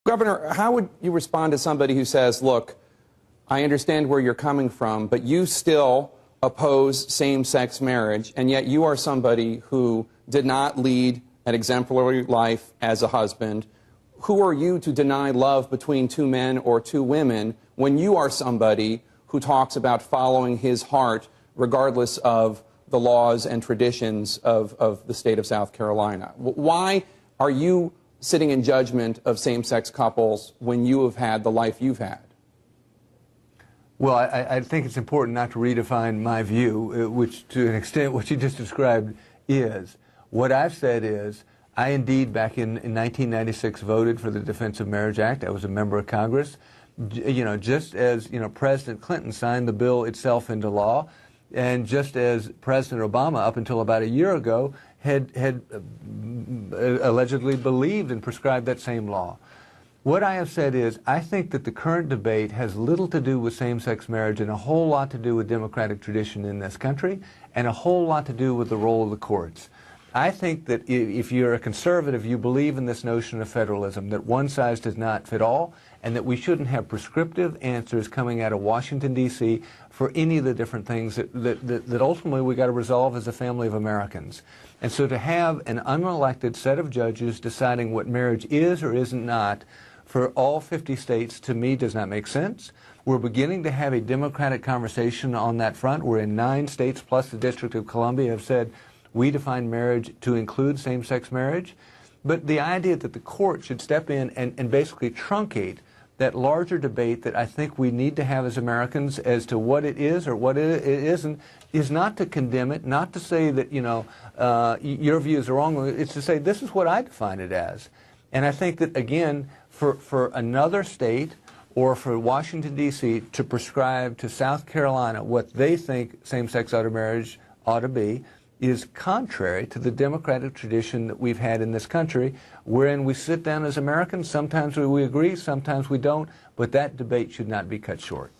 Governor, how would you respond to somebody who says, look, I understand where you're coming from, but you still oppose same-sex marriage, and yet you are somebody who did not lead an exemplary life as a husband. Who are you to deny love between two men or two women when you are somebody who talks about following his heart regardless of the laws and traditions of the state of South Carolina? Why are you sitting in judgment of same-sex couples when you have had the life you've had? Well, I think it's important not to redefine my view, which to an extent what you just described is. What I've said is, I indeed back in 1996 voted for the Defense of Marriage Act. I was a member of Congress. Just as President Clinton signed the bill itself into law, and just as President Obama, up until about a year ago, had allegedly believed and prescribed that same law. What I have said is, I think that the current debate has little to do with same-sex marriage and a whole lot to do with democratic tradition in this country, and a whole lot to do with the role of the courts. I think that if you're a conservative, you believe in this notion of federalism, that one size does not fit all, and that we shouldn't have prescriptive answers coming out of Washington, D.C. for any of the different things that ultimately we got to resolve as a family of Americans. And so to have an unelected set of judges deciding what marriage is or isn't not for all 50 states, to me, does not make sense. We're beginning to have a democratic conversation on that front. We're in 9 states plus the District of Columbia have said we define marriage to include same-sex marriage. But the idea that the court should step in and basically truncate that larger debate that I think we need to have as Americans as to what it is or what it isn't, is not to condemn it, not to say that, your views are wrong. It's to say this is what I define it as. And I think that, again, for another state or for Washington, D.C. to prescribe to South Carolina what they think same-sex marriage ought to be is contrary to the democratic tradition that we've had in this country, wherein we sit down as Americans. Sometimes we agree, sometimes we don't, but that debate should not be cut short.